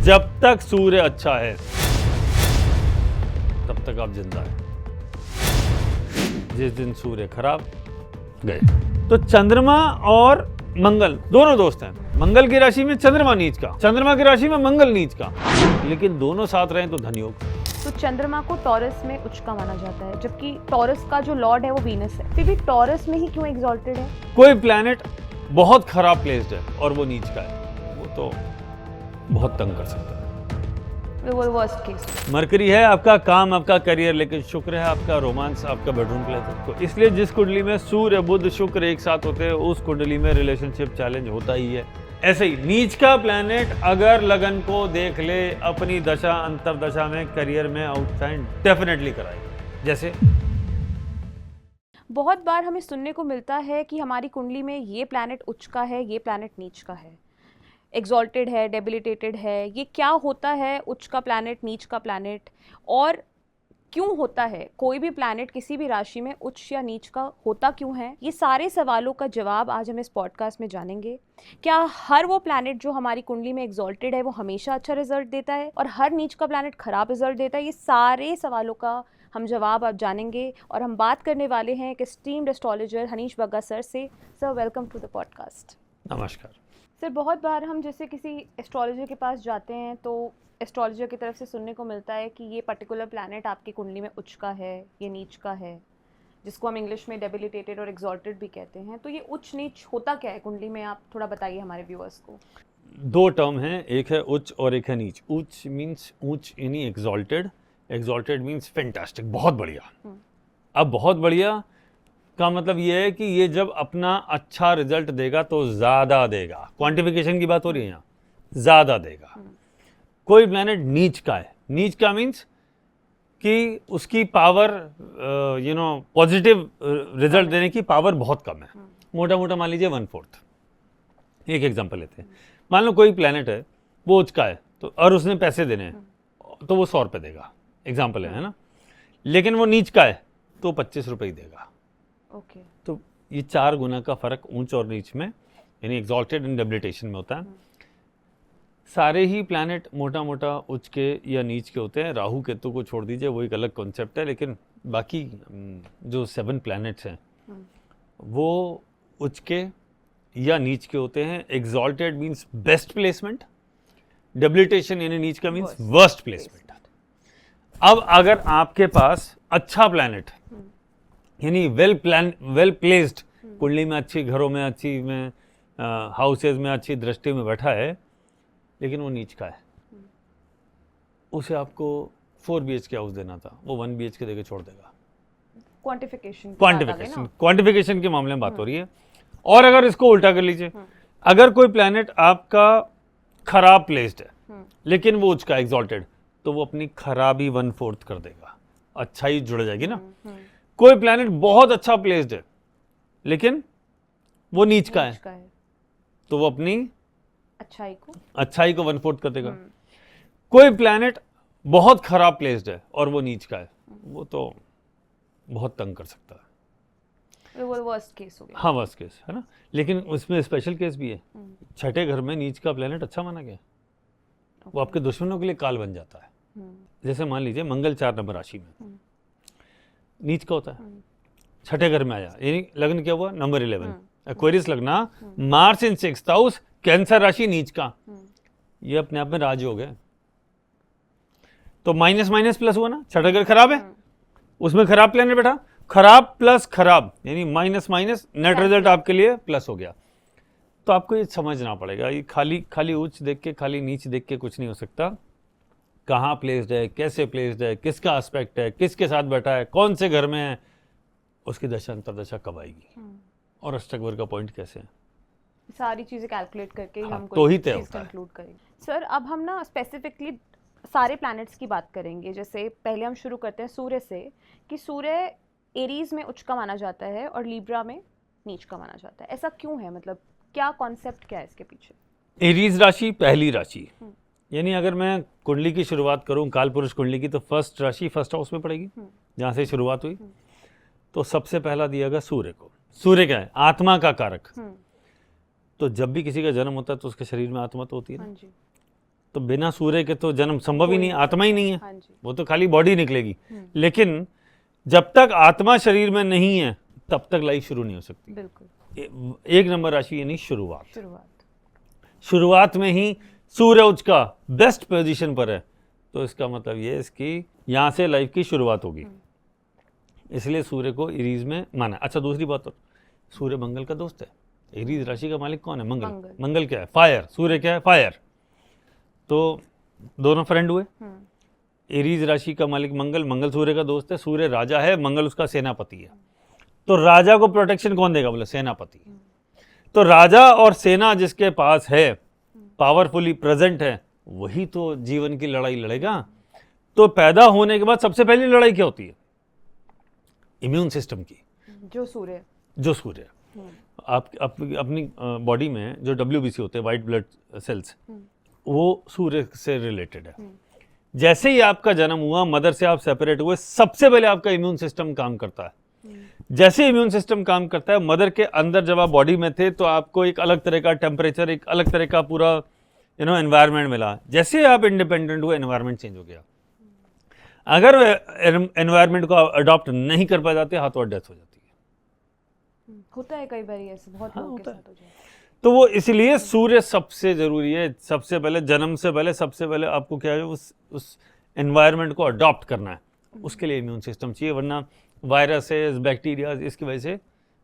जब तक सूर्य अच्छा है तब तक आप जिंदा है। जिस दिन सूर्य खराब गए। तो चंद्रमा और मंगल दोनों दोस्त हैं। मंगल की राशि में चंद्रमा नीच का, चंद्रमा की राशि में मंगल नीच का, लेकिन दोनों साथ रहें तो धनयोग। तो चंद्रमा को टॉरस में उच्च का माना जाता है, जबकि टॉरस का जो लॉर्ड है वो वीनस है। फिर भी टॉरस में ही क्यों एग्जॉल्टेड है? कोई प्लैनेट बहुत खराब प्लेस्ड है और वो नीच का है, वो तो बहुत तंग कर सकता है। वो वर्स्ट केस। मरकरी है आपका काम, आपका करियर, लेकिन शुक्र है आपका रोमांस, आपका बेडरूम प्लेजर। तो इसलिए जिस कुंडली में सूर्य बुध शुक्र एक साथ होते हैं उस कुंडली में रिलेशनशिप चैलेंज होता ही है। ऐसे ही नीच का प्लैनेट अगर लगन को देख ले अपनी दशा अंतरदशा में करियर में आउटशाइन डेफिनेटली कराएगी। जैसे बहुत बार हमें सुनने को मिलता है कि हमारी कुंडली में ये प्लैनेट उच्च का है, ये प्लैनेट नीच का है, एग्जॉल्टेड है, डेबिलिटेटेड है। ये क्या होता है उच्च का प्लैनेट, नीच का प्लैनेट, और क्यों होता है? कोई भी प्लैनेट किसी भी राशि में उच्च या नीच का होता क्यों है? ये सारे सवालों का जवाब आज हम इस पॉडकास्ट में जानेंगे। क्या हर वो प्लैनेट जो हमारी कुंडली में एग्जॉल्टेड है वो हमेशा अच्छा रिजल्ट देता है और हर नीच का प्लैनेट खराब रिजल्ट देता है? ये सारे सवालों का हम जवाब अब जानेंगे और हम बात करने वाले हैं एक esteemed astrologer Hanish Bagga sir से। Sir, welcome to the podcast. नमस्कार सर, बहुत बार हम जैसे किसी एस्ट्रोलॉजर के पास जाते हैं तो एस्ट्रोलॉजर की तरफ से सुनने को मिलता है कि ये पर्टिकुलर प्लैनेट आपकी कुंडली में उच्च का है, ये नीच का है, जिसको हम इंग्लिश में डेबिलिटेटेड और एग्जॉल्टेड भी कहते हैं। तो ये उच्च नीच होता क्या है कुंडली में? आप थोड़ा बताइए हमारे व्यूअर्स को। दो टर्म हैं, एक है उच्च और एक है नीच। उच्च मीन्स ऊंच यानी एग्जॉल्टेड, एग्जॉल्टेड मीन्स फैंटास्टिक, बहुत बढ़िया। अब बहुत बढ़िया का मतलब ये है कि ये जब अपना अच्छा रिजल्ट देगा तो ज़्यादा देगा। क्वांटिफिकेशन की बात हो रही है यहाँ, ज़्यादा देगा। कोई प्लैनेट नीच का है, नीच का मीन्स कि उसकी पावर पॉजिटिव रिजल्ट देने की पावर बहुत कम है। मोटा मोटा मान लीजिए 1/4। एक एग्जांपल लेते हैं, मान लो कोई प्लैनेट है वो उच्च का है तो और उसने पैसे देने हैं तो वो 100 रुपये देगा, एग्जाम्पल है ना। लेकिन वो नीच का है तो 25 रुपये ही देगा। ओके। तो ये 4 गुना का फर्क ऊंच और नीच में यानी एग्जॉल्टेड एंड डेबिलिटेशन में होता है। सारे ही प्लैनेट मोटा मोटा उच्च के या नीच के होते हैं। राहु केतु को छोड़ दीजिए, वो एक अलग कॉन्सेप्ट है, लेकिन बाकी जो 7 प्लैनेट्स हैं वो उच्च के या नीच के होते हैं। Exalted means best placement, debilitation यानी नीच का मीन्स वर्स्ट प्लेसमेंट। अब अगर आपके पास अच्छा प्लैनेट यानी वेल प्लेस्ड कुंडली में, अच्छी घरों में, अच्छी में हाउसेज में अच्छी दृष्टि में बैठा है, लेकिन वो नीच का है, उसे आपको 4 BHK हाउस देना था, वो 1 BHK देके छोड़ देगा। क्वांटिफिकेशन के मामले में बात हो रही है। और अगर इसको उल्टा कर लीजिए, अगर कोई प्लैनेट आपका खराब प्लेस्ड है लेकिन वो उच्च का एग्जॉल्टेड, तो वो अपनी खराबी 1/4 कर देगा, अच्छाई जुड़ जाएगी ना। कोई प्लैनेट बहुत अच्छा प्लेस्ड है लेकिन वो नीच का है तो वो अपनी अच्छाई को 1/4 कर देगा। कोई प्लैनेट बहुत खराब प्लेस्ड है और वो नीच का है, वो तो बहुत तंग कर सकता है। वो वर्स्ट केस हो गया। हाँ, वर्स्ट केस है ना। लेकिन उसमें स्पेशल केस भी है। छठे घर में नीच का प्लैनेट अच्छा माना गया, वो आपके दुश्मनों के लिए काल बन जाता है। जैसे मान लीजिए मंगल 4 नंबर राशि में नीच का होता है, छठे घर में आया, यानी लग्न क्या हुआ? नंबर 11, एक्वेरियस लगना, मार्स इन 6th हाउस, कैंसर राशि नीच का। ये अपने आप में राज हो गए। तो माइनस माइनस प्लस हुआ ना, छठा घर खराब है, उसमें खराब प्लैनेट बैठा, खराब प्लस खराब यानी माइनस माइनस, नेट रिजल्ट आपके लिए प्लस हो गया। तो आपको ये समझना पड़ेगा, ये खाली उच्च देख के, खाली नीच देख के कुछ नहीं हो सकता। कहाँ प्लेस्ड है, कैसे प्लेस्ड है, किसका एस्पेक्ट है, किसके साथ बैठा है, कौन से घर में है, उसकी दशा अंतरदशा कब आएगी और अष्टक का पॉइंट कैसे है, सारी चीजें कैलकुलेट करके हाँ, हम तो ही तय होता है। कंक्लूड करेंगे। सर, अब हम ना स्पेसिफिकली सारे प्लैनेट्स की बात करेंगे। जैसे पहले हम शुरू करते हैं सूर्य से, कि सूर्य एरीज में उच्च का माना जाता है और लीब्रा में नीच का माना जाता है। ऐसा क्यों है? मतलब क्या कॉन्सेप्ट क्या है इसके पीछे? एरीज राशि पहली राशि, यानी अगर मैं कुंडली की शुरुआत करूं, काल पुरुष कुंडली की, तो फर्स्ट राशि फर्स्ट हाउस में पड़ेगी, जहां से शुरुआत हुई। तो सबसे पहला दिया गया सूर्य को। सूर्य क्या है? आत्मा का कारक। तो जब भी किसी का जन्म होता है तो उसके शरीर में आत्मा तो होती है ना। तो बिना सूर्य के तो जन्म संभव ही नहीं, आत्मा ही नहीं है, हाँ जी। वो तो खाली बॉडी निकलेगी। लेकिन जब तक आत्मा शरीर में नहीं है तब तक लाइफ शुरू नहीं हो सकती। बिल्कुल। एक नंबर राशि यानी शुरुआत। शुरुआत। शुरुआत में ही सूर्य उसका बेस्ट पोजीशन पर है, तो इसका मतलब ये है इसकी यहाँ से लाइफ की शुरुआत होगी। इसलिए सूर्य को एरीज में माना। अच्छा, दूसरी बात और, सूर्य मंगल का दोस्त है। एरीज राशि का मालिक कौन है? मंगल। मंगल क्या है? फायर। सूर्य क्या है? फायर। तो दोनों फ्रेंड हुए। एरीज राशि का मालिक मंगल, मंगल सूर्य का दोस्त है, सूर्य राजा है, मंगल उसका सेनापति है। तो राजा को प्रोटेक्शन कौन देगा? बोले सेनापति। तो राजा और सेना जिसके पास है, पावरफुली प्रेजेंट है, वही तो जीवन की लड़ाई लड़ेगा। तो पैदा होने के बाद सबसे पहली लड़ाई क्या होती है? इम्यून सिस्टम की। जो सूर्य आप अपनी बॉडी में जो WBC होते हैं, वाइट ब्लड सेल्स, वो सूर्य से रिलेटेड है। जैसे ही आपका जन्म हुआ, मदर से आप सेपरेट हुए, सबसे पहले आपका इम्यून सिस्टम काम करता है। जैसे इम्यून सिस्टम काम करता है, मदर के अंदर जब आप बॉडी में थे तो आपको एक अलग तरह का टेम्परेचर, एक अलग तरह का पूरा एनवायरनमेंट मिला। जैसे आप इंडिपेंडेंट हुए, एनवायरनमेंट चेंज हो गया। अगर एनवायरनमेंट को अडॉप्ट नहीं कर पा जाते, हाथों डेथ हो जाती है। होता है कई बार ऐसे, बहुत लोगों के साथ हो जाता है। तो वो इसलिए सूर्य सबसे जरूरी है। सबसे पहले जन्म से पहले सबसे पहले आपको क्या है, उस एनवायरनमेंट को अडॉप्ट करना है। उसके लिए इम्यून सिस्टम चाहिए, वरना वायरसेस, बैक्टीरिया, इसकी वजह से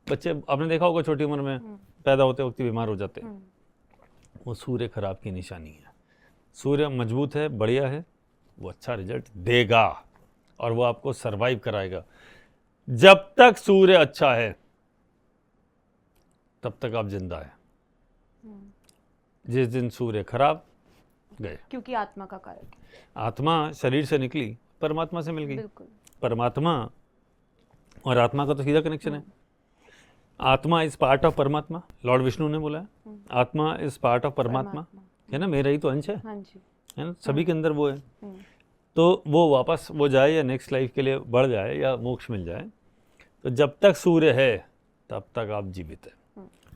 बच्चे, आपने देखा होगा छोटी उम्र में पैदा होते वक्त बीमार हो जाते हैं। वो सूर्य खराब की निशानी है। सूर्य मजबूत है, बढ़िया है, वो अच्छा रिजल्ट देगा और वो आपको सरवाइव कराएगा। जब तक सूर्य अच्छा है तब तक आप जिंदा है। जिस दिन सूर्य खराब गए, क्योंकि आत्मा का कारक है। आत्मा शरीर से निकली, परमात्मा से मिल गई। बिल्कुल। परमात्मा और आत्मा का तो सीधा कनेक्शन है। आत्मा इज पार्ट ऑफ परमात्मा, लॉर्ड विष्णु ने बोला है, आत्मा इज पार्ट ऑफ परमात्मा, है ना, मेरा ही तो अंश है, हाँ जी, है ना, सभी के अंदर वो है। तो वो वापस वो जाए या नेक्स्ट लाइफ के लिए बढ़ जाए या मोक्ष मिल जाए, तो जब तक सूर्य है तब तक आप जीवित है।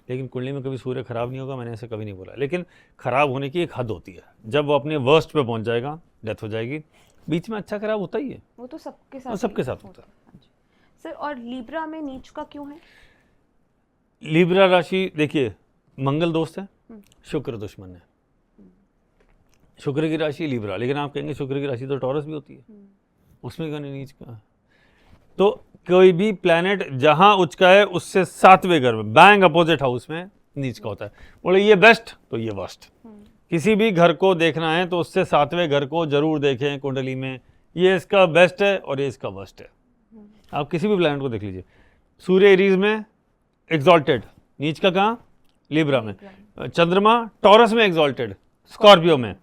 लेकिन कुंडली में कभी सूर्य खराब नहीं होगा, मैंने ऐसे कभी नहीं बोला। लेकिन खराब होने की एक हद होती है, जब वो अपने वर्स्ट पे पहुंच जाएगा, डेथ हो जाएगी। बीच में अच्छा खराब होता ही है, वो तो सबके साथ होता है। हाँ जी। सर, और लीब्रा में नीच का क्यों है? लीब्रा राशि देखिए, मंगल दोस्त है, शुक्र दुश्मन है। शुक्र की राशि लीब्रा, लेकिन आप कहेंगे शुक्र की राशि तो टॉरस भी होती है, उसमें क्यों नहीं नीच का? तो कोई भी प्लैनेट जहां उच्च का है उससे 7वें घर में, बैंग अपोजिट हाउस में नीच का होता है। बोले ये बेस्ट तो ये वर्स्ट। किसी भी घर को देखना है तो उससे 7वें घर को जरूर देखें कुंडली में, ये इसका बेस्ट है और ये इसका वर्स्ट है। आप किसी भी प्लैनेट को देख लीजिए। सूर्य एरीज में एग्जॉल्टेड, नीच का कहाँ? लीब्रा में। चंद्रमा टॉरस में एग्जॉल्टेड, स्कॉर्पियो में।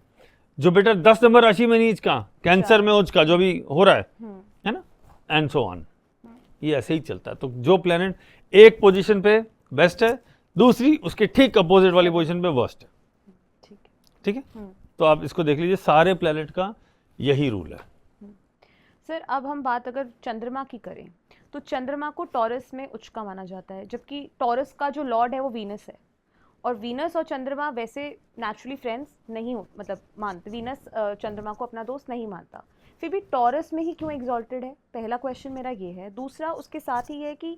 जुपिटर 10 नंबर राशि में नीच का, कैंसर में उच्च का, जो भी हो रहा है ना, एंड सो ऑन। ये ऐसे ही चलता है। तो जो प्लैनेट एक पोजीशन पे बेस्ट है, दूसरी उसके ठीक अपोजिट वाली पोजीशन पे वर्स्ट है। ठीक है, तो आप इसको देख लीजिए, सारे प्लैनेट का यही रूल है। सर, अब हम बात अगर चंद्रमा की करें तो चंद्रमा को टॉरस में उच्च का माना जाता है, जबकि टॉरस का जो लॉर्ड है वो वीनस है। और वीनस और चंद्रमा वैसे नेचुरली फ्रेंड्स नहीं हो, मतलब मानते, वीनस चंद्रमा को अपना दोस्त नहीं मानता, फिर भी टॉरस में ही क्यों एग्जॉल्टेड है? पहला क्वेश्चन मेरा ये है। दूसरा, उसके साथ ही है कि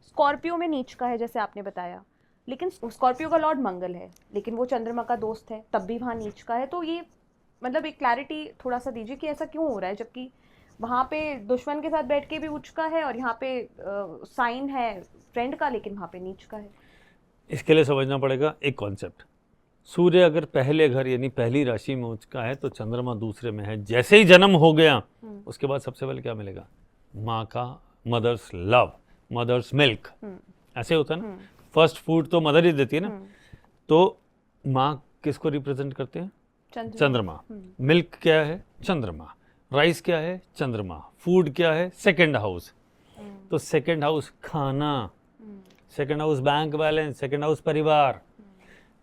स्कॉर्पियो में नीच का है जैसे आपने बताया, लेकिन स्कॉर्पियो का लॉर्ड मंगल है, लेकिन वो चंद्रमा का दोस्त है, तब भी वहाँ नीच का है। तो ये मतलब एक क्लैरिटी थोड़ा सा दीजिए कि ऐसा क्यों हो रहा है, जबकि वहाँ पे दुश्मन के साथ बैठ के भी उच्च का है और यहाँ पे साइन है फ्रेंड का, लेकिन वहाँ पे नीच का है। इसके लिए समझना पड़ेगा एक कॉन्सेप्ट। सूर्य अगर पहले घर यानी पहली राशि में उच्च का है तो चंद्रमा दूसरे में है। जैसे ही जन्म हो गया उसके बाद सबसे पहले क्या मिलेगा? माँ का, मदर्स लव, मदर्स मिल्क। ऐसे होता है ना, फर्स्ट फूड तो मदर ही देती है ना। तो माँ किसको रिप्रेजेंट करते हैं? चंद्रमा। मिल्क क्या है? चंद्रमा। राइस क्या है? चंद्रमा। फूड क्या है? Second house. तो सेकंड हाउस खाना, second house bank balance, second house परिवार।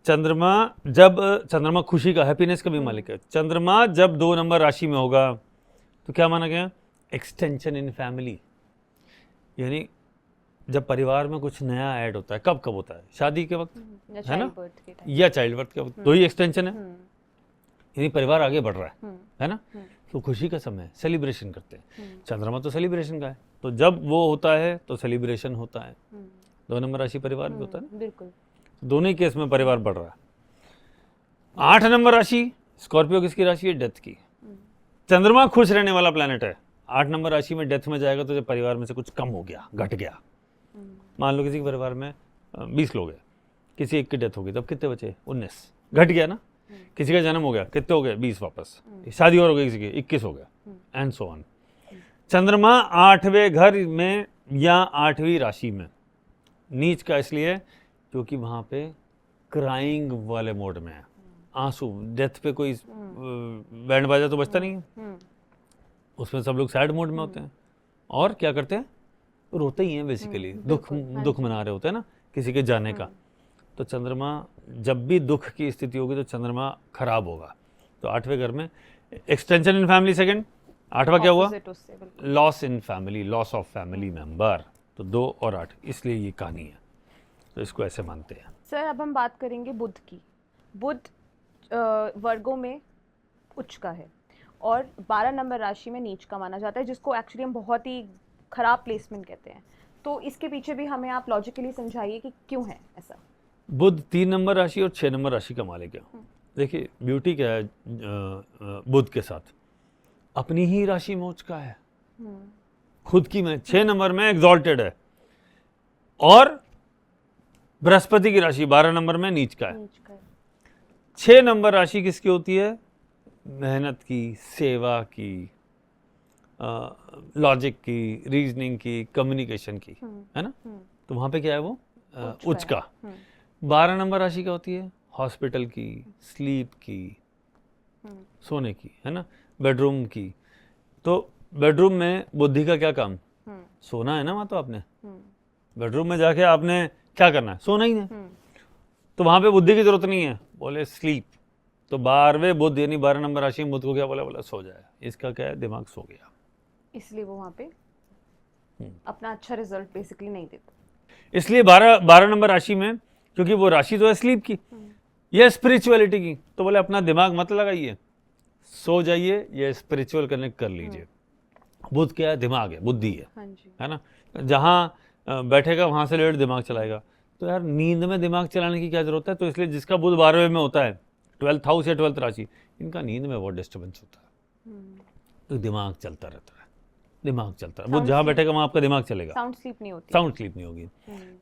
चंद्रमा जब, चंद्रमा खुशी का, हैप्पीनेस का भी मालिक है। चंद्रमा जब 2 नंबर राशि में होगा तो क्या माना गया? एक्सटेंशन इन फैमिली, यानी जब परिवार में कुछ नया ऐड होता है। कब कब होता है? शादी के वक्त, है ना, या चाइल्ड बर्थ के वक्त, दो ही एक्सटेंशन है। यानी परिवार आगे बढ़ रहा है ना, तो खुशी का समय है, सेलिब्रेशन करते हैं। चंद्रमा तो सेलिब्रेशन का है, तो जब वो होता है तो सेलिब्रेशन होता है। 2 नंबर राशि परिवार भी होता है ना, बिल्कुल। दोनों ही केस में परिवार बढ़ रहा है। 8 नंबर राशि स्कॉर्पियो किसकी राशि है? डेथ की। चंद्रमा खुश रहने वाला प्लैनेट है। 8 नंबर राशि में डेथ में जाएगा तो जब परिवार में से कुछ कम हो गया, घट गया, मान लो किसी के परिवार में 20 लोग हैं, किसी एक की डेथ हो गई, तब कितने बचे? 19, घट गया ना। किसी का जन्म हो गया, कितने हो गए? 20 वापस। शादी और हो गई किसी की, 21 हो गया, एंड सो ऑन। चंद्रमा 8वें घर में या 8वीं राशि में नीच का इसलिए क्योंकि वहां पे क्राइंग वाले मोड में है, आंसू। डेथ पे कोई बैंड बाजा तो बजता नहीं है, उसमें सब लोग सैड मोड में होते हैं और क्या करते हैं? रोते ही हैं बेसिकली, दुख मना रहे होते हैं ना किसी के जाने का। तो चंद्रमा जब भी दुख की स्थिति होगी तो चंद्रमा खराब होगा। तो 8वें घर में एक्सटेंशन इन फैमिली सेकंड, 8वां क्या हुआ? Loss in family, loss of family member. तो 2 और 8, इसलिए ये कहानी है, तो इसको ऐसे मानते हैं। सर अब हम बात करेंगे बुध की। बुध वर्गों में उच्च का है और 12 नंबर राशि में नीच का माना जाता है, जिसको एक्चुअली हम बहुत ही खराब प्लेसमेंट कहते हैं। तो इसके पीछे भी हमें आप लॉजिकली समझाइए कि क्यों है ऐसा। बुध 3 नंबर राशि और 6 नंबर राशि का मालिक है। देखिए ब्यूटी क्या है बुध के साथ, अपनी ही राशि में उच्च का है, खुद की में 6 नंबर में एग्जॉल्टेड है, और बृहस्पति की राशि 12 नंबर में नीच का है। 6 नंबर राशि किसकी होती है? मेहनत की, सेवा की, लॉजिक की, रीजनिंग की, कम्युनिकेशन की, है ना। तो वहां पे क्या है वो? उच्च का। 12 नंबर राशि क्या होती है? हॉस्पिटल की, स्लीप की, सोने की, है ना, बेडरूम की। तो बेडरूम में बुद्धि का क्या काम? सोना है ना। वहां तो आपने बेडरूम में जाके आपने क्या करना है? सोना ही है। तो वहां पे बुद्धि की जरूरत नहीं है, बोले स्लीप। तो 12वें बुध यानी 12 नंबर राशि में बुध को क्या बोला? बोला सो जाए। इसका क्या है? दिमाग सो गया, इसलिए वो वहां पे अपना अच्छा रिजल्ट बेसिकली नहीं देता। इसलिए 12 नंबर राशि में, क्योंकि वो राशि तो है स्लीप की, यह स्पिरिचुअलिटी की, तो बोले अपना दिमाग मत लगाइए, सो जाइए, ये स्पिरिचुअल कनेक्ट कर लीजिए। बुध क्या है? दिमाग है, बुद्धि है ना। जहां बैठेगा वहां से लेट दिमाग चलाएगा। तो यार नींद में दिमाग चलाने की क्या जरूरत है? तो इसलिए जिसका बुध 12वें में होता है, 12th हाउस या 12th राशि, इनका नींद में बहुत डिस्टर्बेंस होता है, तो दिमाग चलता रहता है, दिमाग चलता है। बुध जहां बैठेगा वहां आपका दिमाग चलेगा, साउंड स्लीप नहीं होती, साउंड स्लीप नहीं होगी।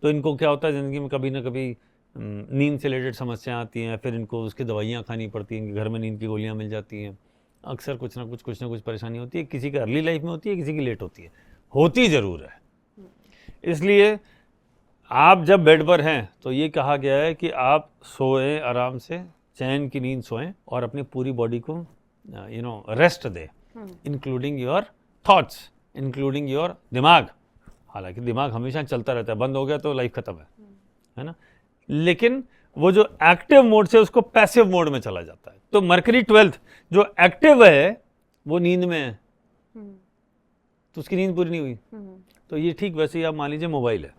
तो इनको क्या होता है जिंदगी में, कभी ना कभी नींद से रिलेटेड समस्याएं आती हैं, फिर इनको उसकी दवाइयाँ खानी पड़ती हैं, घर में नींद की गोलियाँ मिल जाती हैं। अक्सर कुछ ना कुछ परेशानी होती है, किसी की अर्ली लाइफ में होती है, किसी की लेट होती है, होती ज़रूर है। इसलिए आप जब बेड पर हैं तो ये कहा गया है कि आप सोएं, आराम से चैन की नींद सोएं और अपनी पूरी बॉडी को रेस्ट दें, including your thoughts, including your दिमाग। हालांकि दिमाग हमेशा चलता रहता है, बंद हो गया तो लाइफ खत्म है ना। लेकिन वो जो एक्टिव मोड से उसको पैसिव मोड में चला जाता है। तो मरकरी 12th जो एक्टिव है वो नींद में है, तो उसकी नींद पूरी नहीं हुई। तो ये ठीक वैसे ही आप मान लीजिए मोबाइल है,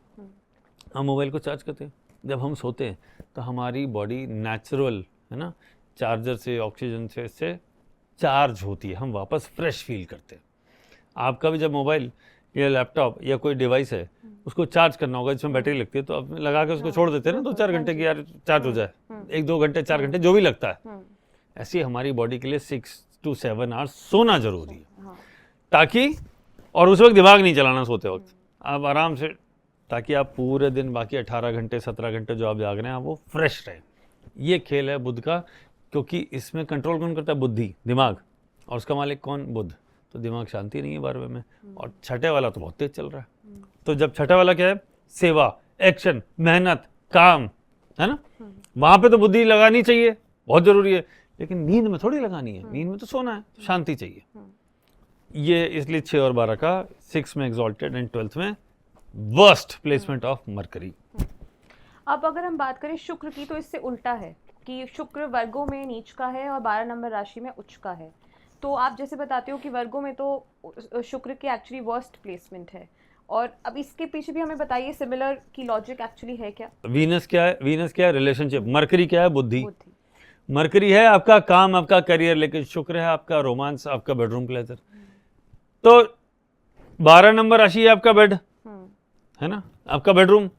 हम मोबाइल को चार्ज करते हैं, जब हम सोते हैं तो हमारी बॉडी नेचुरल, है ना, चार्जर से, ऑक्सीजन से चार्ज होती है, हम वापस फ्रेश फील करते हैं। आपका भी जब मोबाइल या लैपटॉप या कोई डिवाइस है उसको चार्ज करना होगा, जिसमें बैटरी लगती है, तो आप लगा के उसको छोड़ देते हैं ना 2-4 घंटे की, यार चार्ज हो जाए, 1-2 घंटे 4 घंटे जो भी लगता है। ऐसे ही हमारी बॉडी के लिए 6 to 7 आवर्स सोना जरूरी है, ताकि, और उस वक्त दिमाग नहीं चलाना सोते वक्त, आप आराम से, ताकि आप पूरे दिन बाकी 18 घंटे 17 घंटे जो आप जाग रहे हैं वो फ्रेश रहे। ये खेल है बुध का, क्योंकि इसमें कंट्रोल कौन करता है? बुद्धि, दिमाग, और उसका मालिक कौन? बुध। तो दिमाग शांति नहीं है 12वें में, और छठे वाला तो बहुत तेज चल रहा है। तो जब छठा वाला क्या है? सेवा, एक्शन, मेहनत, काम, है ना, वहां पे तो बुद्धि लगानी चाहिए, बहुत जरूरी है, लेकिन नींद में थोड़ी लगानी है, नींद में तो सोना है, तो शांति चाहिए। ये इसलिए 6 और 12 का 6 में एग्जॉल्टेड एंड 12th में वर्स्ट प्लेसमेंट ऑफ मरकरी। अब अगर हम बात करें शुक्र की, तो इससे उल्टा है कि शुक्र वर्गों में नीच का है और 12 नंबर राशि में उच्च का है। तो आप जैसे बताते हो कि वर्गों में तो शुक्र की एक्चुअली वर्स्ट प्लेसमेंट है, और अब इसके पीछे भी हमें बताइए सिमिलर की लॉजिक एक्चुअली है क्या? वीनस क्या है? वीनस क्या है? रिलेशनशिप। मरकरी क्या है? बुद्धि। मरकरी है आपका काम, आपका करियर, लेकिन शुक्र है आपका रोमांस, आपका बेडरूम प्लेजर। तो 12 नंबर राशि है आपका बेड, है ना, आपका बेडरूम।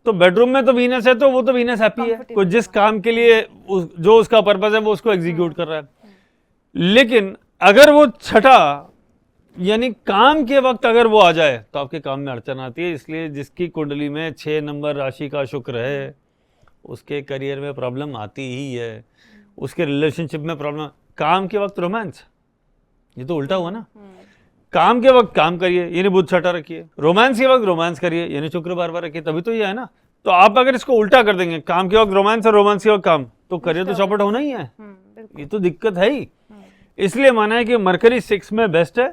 तो बेडरूम में तो वीनस है, तो वो तो वीनस हैप्पी है, कोई जिस काम के लिए जो उसका पर्पस है वो उसको एग्जीक्यूट कर रहा है। लेकिन अगर वो छठा यानी काम के वक्त अगर वो आ जाए तो आपके काम में अड़चन आती है। इसलिए जिसकी कुंडली में 6 नंबर राशि का शुक्र है उसके करियर में प्रॉब्लम आती ही है, उसके रिलेशनशिप में प्रॉब्लम। काम के वक्त रोमांस, ये तो उल्टा हुआ ना। काम के वक्त काम करिए यानी बुध छठा रखिए, रोमांस के वक्त रोमांस करिए यानी शुक्र बार रखिए, तभी तो ये है ना। तो आप अगर इसको उल्टा कर देंगे, काम के वक्त रोमांस और रोमांस के वक्त काम, तो करियर तो चौपट होना ही है। ये तो दिक्कत है ही। इसलिए माना है कि मरकरी 6 में बेस्ट है,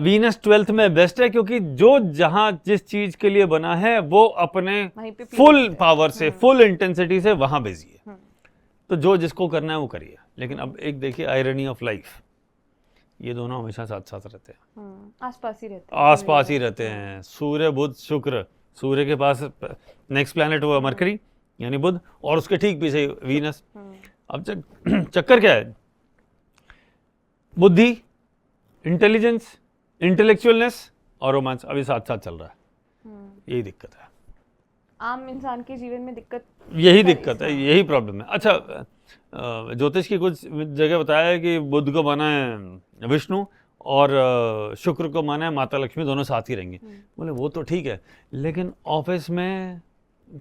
वीनस 12th में बेस्ट है, क्योंकि जो जहां जिस चीज के लिए बना है वो अपने फुल पावर से, फुल इंटेंसिटी से वहां बिजी है। तो जो जिसको करना है वो करिए। लेकिन अब एक देखिए आयरनी ऑफ लाइफ, ये दोनों हमेशा साथ साथ रहते हैं, आसपास ही रहते हैं, आसपास ही रहते हैं। सूर्य बुध शुक्र, सूर्य के पास नेक्स्ट प्लैनेट हुआ मरकरी यानी बुध, और उसके ठीक पीछे वीनस। अब चक्कर क्या है, बुद्धि, इंटेलिजेंस, इंटेलेक्चुअलनेस और रोमांस अभी साथ साथ चल रहा है। यही दिक्कत है, आम इंसान के जीवन में दिक्कत यही दिक्कत है, यही प्रॉब्लम है। अच्छा, ज्योतिष की कुछ जगह बताया है कि बुध को माना है विष्णु और शुक्र को माना है माता लक्ष्मी, दोनों साथ ही रहेंगे। बोले वो तो ठीक है, लेकिन ऑफिस में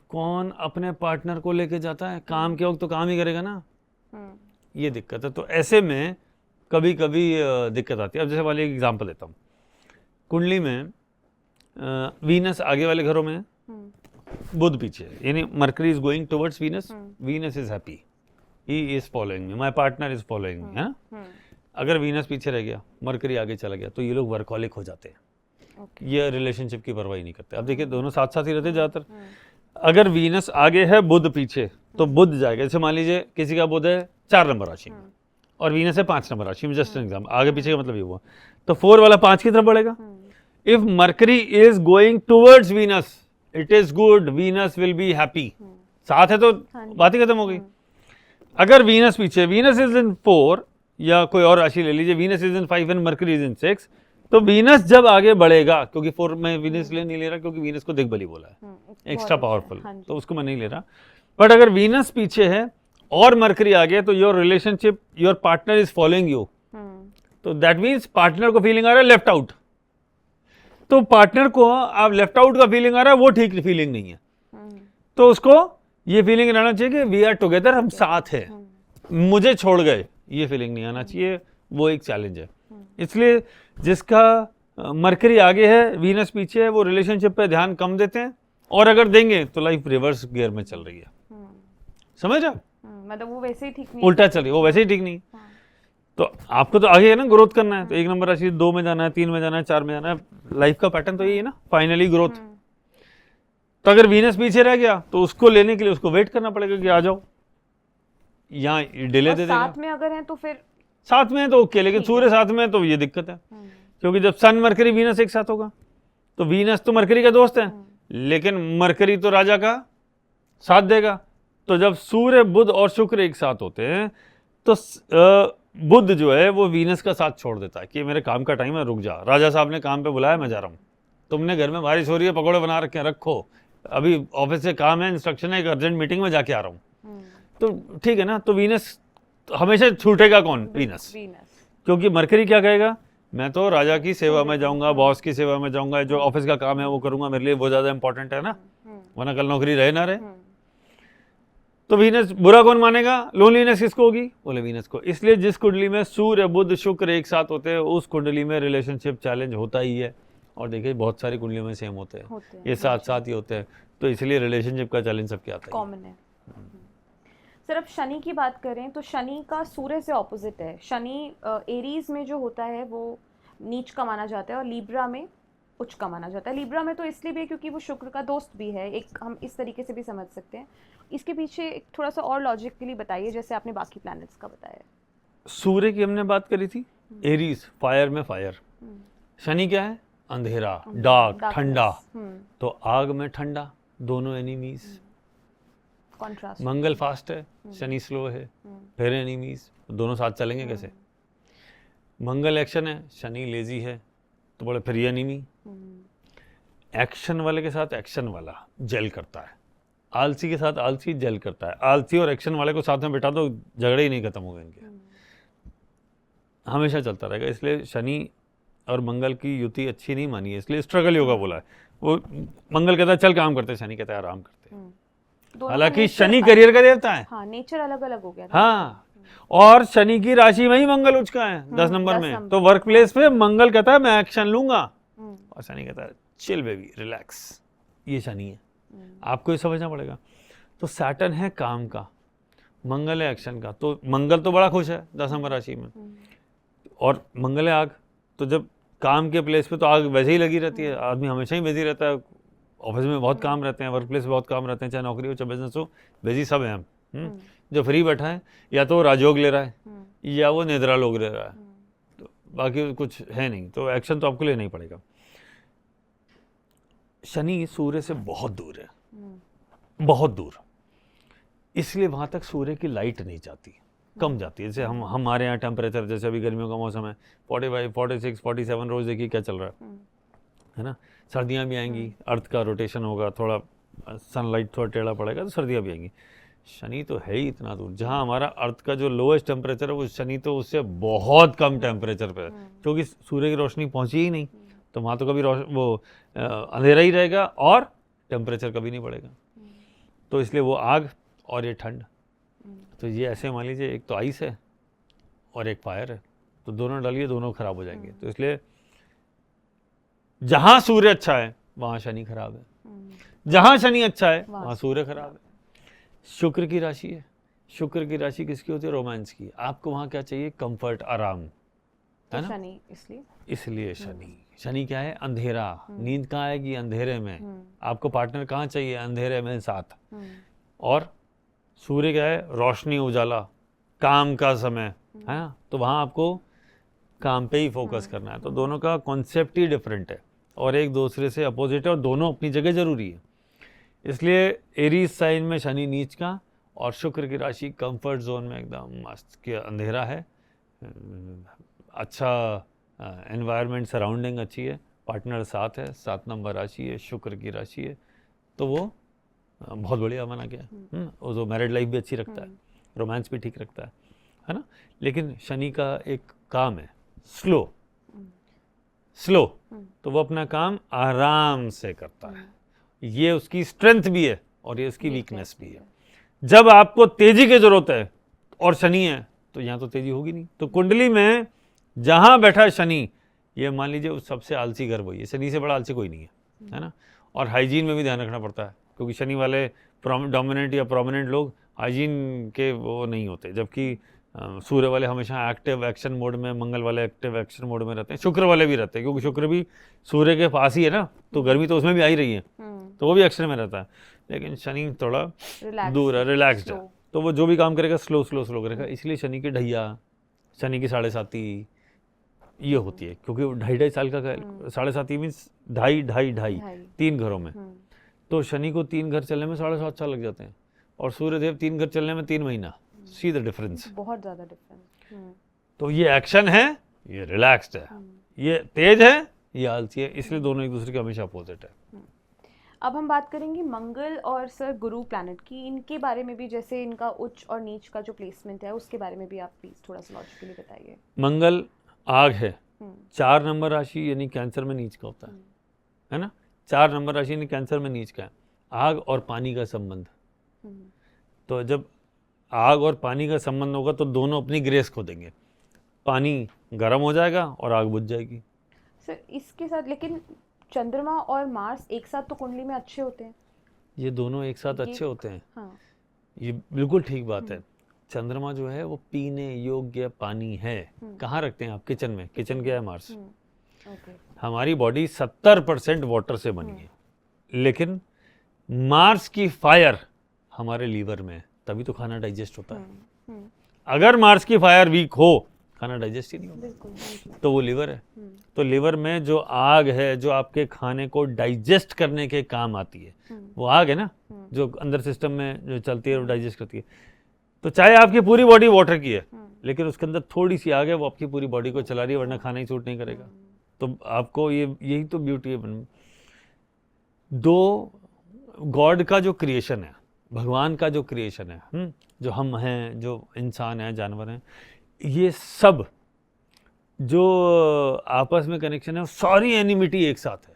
कौन अपने पार्टनर को लेके जाता है? काम के वक्त तो काम ही करेगा ना, ये दिक्कत है। तो ऐसे में कभी कभी दिक्कत आती है। अब जैसे वाले एक एग्जांपल देता हूँ, कुंडली में वीनस आगे वाले घरों में, बुध पीछे, यानी mercury is going towards Venus, Venus is happy, he is following me, my partner is following me, है ना। अगर वीनस पीछे रह गया, मरकरी आगे चला गया, तो ये लोग वर्कहॉलिक हो जाते हैं। ये रिलेशनशिप की परवाह ही नहीं करते। अब देखिए दोनों साथ साथ ही रहते ज्यादातर। अगर वीनस आगे है, बुध पीछे, तो बुध जाएगा। जैसे मान लीजिए किसी का बुध है 4 नंबर राशि में और वीनस है 5 नंबर राशि में, जस्ट एन एग्जाम्पल, आगे पीछे का मतलब ये हुआ, तो 4 वाला 5 की तरफ बढ़ेगा। If mercury is going towards Venus, it is good, Venus will be happy. साथ है तो बात ही खत्म हो गई। अगर वीनस पीछे, वीनस इज इन 4 या कोई और राशि ले लीजिए, Venus is in 5 and mercury is in 6, तो वीनस जब आगे बढ़ेगा, क्योंकि 4 में वीनस नहीं ले रहा क्योंकि वीनस को दिग्बली बोला है, एक्स्ट्रा पावरफुल, तो उसको मैं नहीं ले रहा। बट अगर वीनस पीछे है और मरकरी आ गया, तो your relationship, your partner is following you, तो दैट मीन्स पार्टनर को फीलिंग आ रहा है लेफ्ट आउट। तो पार्टनर को आप लेफ्ट आउट का फीलिंग आ रहा है, वो ठीक फीलिंग नहीं है। तो उसको ये फीलिंग रहना चाहिए कि वी आर टुगेदर, हम साथ हैं, मुझे छोड़ गए, ये फीलिंग नहीं आना चाहिए। वो एक चैलेंज है। इसलिए जिसका मरकरी आगे है, वीनस पीछे है, वो रिलेशनशिप पे ध्यान कम देते हैं, और अगर देंगे तो लाइफ रिवर्स गियर में चल रही है। समझ आप, मतलब वो वैसे ही ठीक नहीं, उल्टा चल रही है, वो वैसे ही ठीक नहीं। तो आपको तो आगे है ना ग्रोथ करना है, तो 1 नंबर राशि 2 में जाना है, 3 में जाना है, 4 में जाना है, लाइफ का पैटर्न तो यही है ना, फाइनली ग्रोथ। तो अगर वीनस पीछे रह गया तो उसको लेने के लिए उसको वेट करना पड़ेगा कि आ जाओ, यहाँ डिले दे देगा। साथ में अगर है तो फिर साथ में है तो ओके, लेकिन सूर्य साथ में है तो ये दिक्कत है, क्योंकि जब सन मरकरी वीनस एक साथ होगा, तो वीनस तो मरकरी का दोस्त है, लेकिन मरकरी तो राजा का साथ देगा। तो जब सूर्य बुध और शुक्र एक साथ होते हैं, तो बुध जो है वो वीनस का साथ छोड़ देता है कि मेरे काम का टाइम है, रुक जा, राजा साहब ने काम पे बुलाया, मैं जा रहा हूँ, तुमने घर में बारिश हो रही है, पकौड़े बना रखे हैं, रखो, अभी ऑफिस से काम है, इंस्ट्रक्शन है, एक अर्जेंट मीटिंग में जाके आ रहा हूँ। तो ठीक है ना, तो वीनस हमेशा छूटेगा कौन? वीनस। क्योंकि मरकरी क्या कहेगा, मैं तो राजा की सेवा में जाऊंगा, बॉस की सेवा में जाऊंगा, जो ऑफिस का काम है वो करूंगा, मेरे लिए वो ज्यादा इंपॉर्टेंट है ना, वरना कल नौकरी रहे ना रहे। तो वीनस बुरा कौन मानेगा? लोनलीनेस किसको होगी? बोले वीनस को। इसलिए जिस कुंडली में सूर्य बुध शुक्र एक साथ होते हैं, उस कुंडली में रिलेशनशिप चैलेंज होता ही है। और देखिए बहुत सारी कुंडलियों में सेम होते हैं, ये साथ साथ ही होते हैं, तो इसलिए रिलेशनशिप का चैलेंज सबके आता है, कॉमन है। सर अब शनि की बात करें तो शनि का सूर्य से ऑपोजिट है। शनि एरीज में जो होता है वो नीच का माना जाता है और लीब्रा में उच्च का माना जाता है। लीब्रा में तो इसलिए भी है क्योंकि वो शुक्र का दोस्त भी है, एक हम इस तरीके से भी समझ सकते हैं। इसके पीछे एक थोड़ा सा और लॉजिकली बताइए, जैसे आपने बाकी प्लैनेट्स का बताया। सूर्य की हमने बात करी थी, एरीज फायर में फायर, शनि क्या है? अंधेरा, डार्क, ठंडा, तो आग में ठंडा, दोनों एनिमीज। कॉन्ट्रास्ट। मंगल फास्ट है, शनि स्लो है, फिर एनिमीज, दोनों साथ चलेंगे कैसे? मंगल एक्शन है, शनि लेजी है, तो बोले फिर ये एनिमी। एक्शन वाले के साथ एक्शन वाला जेल करता है, आलसी के साथ आलसी जेल करता है। आलसी और एक्शन वाले को साथ में बिठा दो, झगड़े ही नहीं खत्म होंगे इनके, हमेशा चलता रहेगा। इसलिए शनि और मंगल की युति अच्छी नहीं मानी है, इसलिए स्ट्रगल योगा बोला है। वो मंगल कहता है चल काम करते, शनि कहता है आराम करते। हालांकि शनि करियर का देवता है, हाँ, नेचर अलग अलग हो गया था। हाँ, और शनि की राशि में ही मंगल उचका है 10 नंबर में, तो वर्क प्लेस पे मंगल कहता है मैं एक्शन लूंगा और शनि कहता है चिल बेबी रिलैक्स। ये शनि है, आपको ये समझना पड़ेगा। तो सैटर्न है काम का, मंगल है एक्शन का। तो मंगल तो बड़ा खुश है 10 नंबर राशि में, और मंगल है आग, तो जब काम के प्लेस पे तो आग वैसे ही लगी रहती है, आदमी हमेशा ही बिजी रहता है, ऑफिस में बहुत काम रहते हैं, वर्क प्लेस में बहुत काम रहते हैं, चाहे नौकरी हो चाहे बिजनेस हो, बिजी सब हैं हम। जो फ्री बैठा है या तो राजयोग ले रहा है या वो निद्रा लोग ले रहा है, तो बाकी कुछ है नहीं, तो एक्शन तो आपको लेना ही पड़ेगा। शनि सूर्य से बहुत दूर है, बहुत दूर, इसलिए वहां तक सूर्य की लाइट नहीं जाती, कम जाती है। जैसे हमारे यहाँ टेम्परेचर, जैसे अभी गर्मियों का मौसम है, 45, 46, 47 रोज देखिए क्या चल रहा है ना। सर्दियाँ भी आएंगी, अर्थ का रोटेशन होगा, थोड़ा सनलाइट थोड़ा टेढ़ा पड़ेगा तो सर्दियाँ भी आएंगी। शनि तो है ही इतना दूर, जहाँ हमारा अर्थ का जो लोएस्ट टेम्परेचर है वो शनि तो उससे बहुत कम टेम्परेचर पे है, क्योंकि सूर्य की रोशनी पहुंची ही नहीं, तो वहाँ तो कभी वो अंधेरा ही रहेगा और टेम्परेचर कभी नहीं बढ़ेगा। तो इसलिए वो आग और ये ठंड, तो ये ऐसे मान लीजिए एक तो आइस है और एक फायर है, तो दोनों डालिए दोनों खराब हो जाएंगे। तो इसलिए जहां सूर्य अच्छा है वहां शनि खराब है, जहां शनि अच्छा है वहां सूर्य खराब है। शुक्र की राशि है, शुक्र की राशि किसकी होती है? रोमांस की। आपको वहां क्या चाहिए? कंफर्ट, आराम, है ना। शनि इसलिए शनि क्या है? अंधेरा। नींद कहाँ आएगी? अंधेरे में। आपको पार्टनर कहाँ चाहिए? अंधेरे में साथ। और सूर्य क्या है? रोशनी, उजाला, काम का समय, है ना, तो वहाँ आपको काम पे ही फोकस करना है। तो दोनों का कॉन्सेप्ट ही डिफरेंट है और एक दूसरे से अपोजिट है, और दोनों अपनी जगह जरूरी है। इसलिए एरीज साइन में शनि नीच का और शुक्र की राशि कंफर्ट जोन में एकदम मस्त के अंधेरा है, अच्छा एनवायरनमेंट, सराउंडिंग अच्छी है, पार्टनर साथ है, 7 नंबर राशि है, शुक्र की राशि है, तो वो बहुत बढ़िया माना गया। वो जो मैरिड लाइफ भी अच्छी रखता है, रोमांस भी ठीक रखता है ना। लेकिन शनि का एक काम है स्लो, तो वो अपना काम आराम से करता है। ये उसकी स्ट्रेंथ भी है और ये उसकी वीकनेस भी है। जब आपको तेजी की जरूरत है और शनि है तो यहाँ तो तेजी होगी नहीं। तो कुंडली में जहां बैठा है शनि, ये मान लीजिए उस सबसे आलसी घर वही है, शनि से बड़ा आलसी कोई नहीं है ना। और हाइजीन में भी ध्यान रखना पड़ता है, क्योंकि शनि वाले डोमिनेंट या प्रोमिनेंट लोग हाइजीन के वो नहीं होते, जबकि सूर्य वाले हमेशा एक्टिव एक्शन मोड में, मंगल वाले एक्टिव एक्शन मोड में रहते हैं, शुक्र वाले भी रहते हैं, क्योंकि शुक्र भी सूर्य के पास ही है ना, तो गर्मी तो उसमें भी आ ही रही है, तो वो भी एक्शन में रहता है। लेकिन शनि थोड़ा दूर है, रिलैक्स्ड है, तो वो जो भी काम करेगा स्लो करेगा। इसलिए शनि की ढैया, शनि की 7.5 ये होती है, क्योंकि 2.5 साल का 7.5 मीन्स 2.5 3 घरों में। तो शनि को 3 घर चलने में 7.5 साल लग जाते हैं, और सूर्यदेव 3 घर चलने में 3 महीना। सी द डिफरेंस, बहुत ज्यादा डिफरेंस। तो ये एक्शन है, ये रिलैक्स्ड है, ये तेज है, ये आलसी है, इसलिए दोनों एक दूसरे के हमेशा अपोजिट है। अब हम बात करेंगे मंगल और सर गुरु प्लैनेट की, इनके बारे में भी, जैसे इनका उच्च और नीच का जो प्लेसमेंट है उसके बारे में भी आप प्लीज थोड़ा सा लॉजिकली बताइए। मंगल आग है, 4 नंबर राशि यानी कैंसर में नीच का होता है ना। 4 नंबर राशि यानी कैंसर में नीच का है। आग और पानी का संबंध, तो जब आग और पानी का संबंध होगा तो दोनों अपनी ग्रेस खो देंगे, पानी गर्म हो जाएगा और आग बुझ जाएगी। सर इसके साथ लेकिन चंद्रमा और मार्स एक साथ तो कुंडली में अच्छे होते हैं, ये दोनों एक साथ अच्छे होते हैं। हाँ। ये बिल्कुल ठीक बात है। चंद्रमा जो है वो पीने योग्य पानी है। कहाँ रखते हैं आप? किचन में। किचन क्या है? मार्स। हमारी बॉडी 70% वाटर से बनी है, लेकिन मार्स की फायर हमारे लीवर में है, तभी तो खाना डाइजेस्ट होता है। अगर मार्स की फायर वीक हो खाना डाइजेस्ट ही नहीं होगा। बिल्कुल, हाँ जी। तो वो लिवर है। तो लिवर में जो आग है जो आपके खाने को डाइजेस्ट करने के काम आती है, वो आग है ना जो अंदर सिस्टम में जो चलती है और डाइजेस्ट करती है। तो चाहे आपकी पूरी बॉडी वाटर की है, लेकिन उसके अंदर थोड़ी सी आग है, वो आपकी पूरी बॉडी को चला रही है, वरना खाना ही सूट नहीं करेगा। तो आपको यही तो ब्यूटी है। दो गॉड का जो क्रिएशन है, भगवान का जो क्रिएशन है, जो हम हैं, जो इंसान हैं, जानवर हैं, ये सब जो आपस में कनेक्शन है, सारी एनिमिटी एक साथ है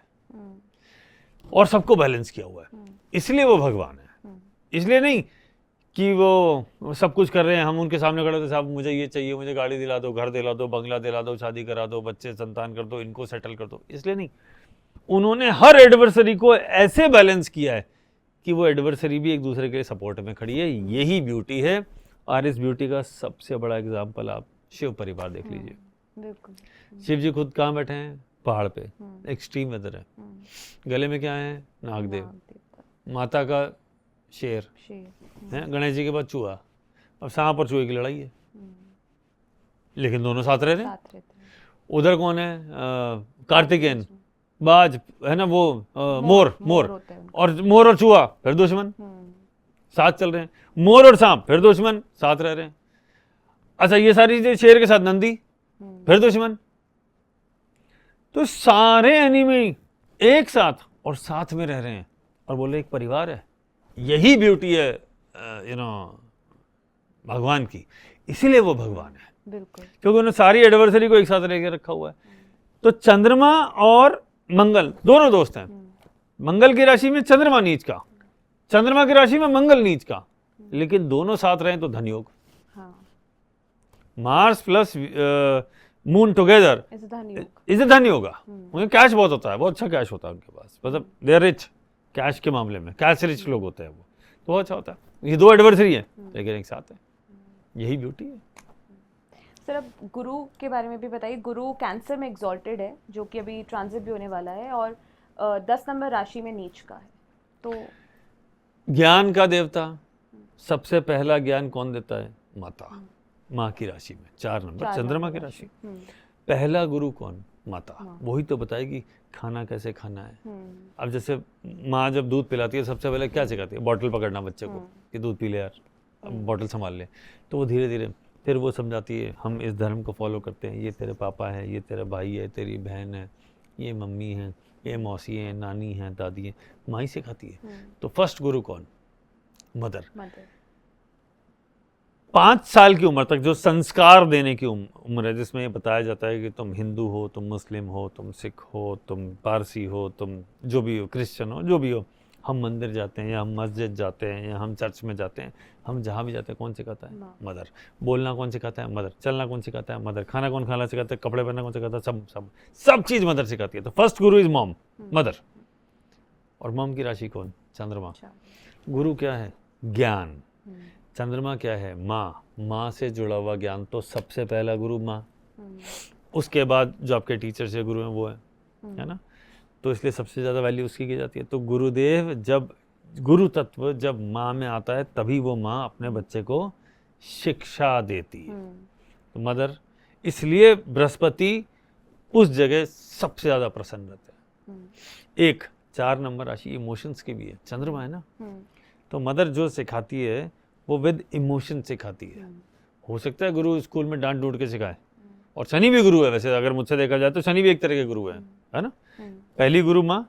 और सबको बैलेंस किया हुआ है। इसलिए वो भगवान है, इसलिए नहीं कि वो सब कुछ कर रहे हैं, हम उनके सामने खड़े होते साहब मुझे ये चाहिए, मुझे गाड़ी दिला दो, घर दिला दो, बंगला दिला दो, शादी करा दो, बच्चे संतान कर दो, इनको सेटल कर दो, इसलिए नहीं। उन्होंने हर एडवर्सरी को ऐसे बैलेंस किया है कि वो एडवर्सरी भी एक दूसरे के सपोर्ट में खड़ी है। यही ब्यूटी है। और इस ब्यूटी का सबसे बड़ा एग्जाम्पल आप शिव परिवार देख लीजिए। बिल्कुल। शिव जी खुद कहाँ बैठे हैं? पहाड़ पे, एक्सट्रीम वेदर है। गले में क्या है? नागदेव। माता का शेर है, गणेश जी के बाद चूहा। अब सांप और चूहे की लड़ाई है, लेकिन दोनों साथ रह रहे हैं। उधर कौन है? कार्तिकेयन, बाज है ना, वो मोर और मोर और चूहा फिर दुश्मन, साथ चल रहे हैं। मोर और सांप फिर दुश्मन, साथ रह रहे हैं। अच्छा, ये सारी चीजें, शेर के साथ नंदी फिर दुश्मन। तो सारे एनिमी एक साथ और साथ में रह रहे हैं और बोले एक परिवार है। यही ब्यूटी है भगवान की, इसीलिए वो भगवान है। बिल्कुल, क्योंकि उन्होंने सारी एडवर्सरी को एक साथ लेकर रखा हुआ है। तो चंद्रमा और मंगल दोनों दोस्त हैं। मंगल की राशि में चंद्रमा नीच का, चंद्रमा की राशि में मंगल नीच का, लेकिन दोनों साथ रहे तो धनयोग। Mars plus Moon together is a dhanyog. उन्हें कैश बहुत होता है, बहुत अच्छा कैश होता है उनके पास, मतलब दे आर रिच कैश के मामले में, कैश रिच लोग होते हैं वो, तो बहुत अच्छा होता है। ये दो एडवर्सरी है लेकिन एक साथ है, यही ब्यूटी है। सर, अब गुरु के बारे में भी बताइए। गुरु कैंसर में एग्जॉल्टेड है, जो कि अभी ट्रांजिट भी होने वाला है, और 10 नंबर राशि में नीच का है। तो ज्ञान का देवता, सबसे पहला ज्ञान कौन देता है? माता। माँ की राशि में 4 नंबर चंद्रमा की राशि। पहला गुरु कौन? माता। वही तो बताएगी खाना कैसे खाना है। अब जैसे माँ जब दूध पिलाती है, सबसे पहले क्या सिखाती है? बॉटल पकड़ना बच्चे को कि दूध पी ले यार, अब बॉटल संभाल ले। तो वो धीरे धीरे फिर वो समझाती है, हम इस धर्म को फॉलो करते हैं, ये तेरे पापा है, ये तेरा भाई है, तेरी बहन है, ये मम्मी है, ये मौसी है, नानी है, दादी है। माँ ही सिखाती है। तो फर्स्ट गुरु कौन? मदर। 5 साल की उम्र तक जो संस्कार देने की उम्र है, जिसमें ये बताया जाता है कि तुम हिंदू हो, तुम मुस्लिम हो, तुम सिख हो, तुम पारसी हो, तुम जो भी हो, क्रिश्चियन हो, जो भी हो, हम मंदिर जाते हैं या हम मस्जिद जाते हैं या हम चर्च में जाते हैं, हम जहाँ भी जाते हैं, कौन सिखाता है? मदर। बोलना कौन सिखाता है? मदर। चलना कौन सिखाता है? मदर। खाना कौन खाना सिखाता है? कपड़े पहनना कौन सिखाता है? सब चीज़ मदर सिखाती है। तो first Guru is mom, mother. और मॉम की राशि कौन? चंद्रमा। गुरु क्या है? ज्ञान। चंद्रमा क्या है? माँ। माँ से जुड़ा हुआ ज्ञान, तो सबसे पहला गुरु माँ। उसके बाद जो आपके टीचर या गुरु हैं वो है ना। तो इसलिए सबसे ज़्यादा वैल्यू उसकी की जाती है। तो गुरुदेव, जब गुरु तत्व जब माँ में आता है, तभी वो माँ अपने बच्चे को शिक्षा देती है। तो मदर, इसलिए बृहस्पति उस जगह सबसे ज़्यादा प्रसन्न रहते हैं। एक 4 नंबर राशि इमोशंस की भी है, चंद्रमा है ना। तो मदर जो सिखाती है वो विद इमोशन सिखाती है। हो सकता है गुरु स्कूल में डांट डूट के सिखाए, और शनि भी गुरु है वैसे, अगर मुझसे देखा जाए तो शनि भी एक तरह के गुरु है ना। पहली गुरु माँ,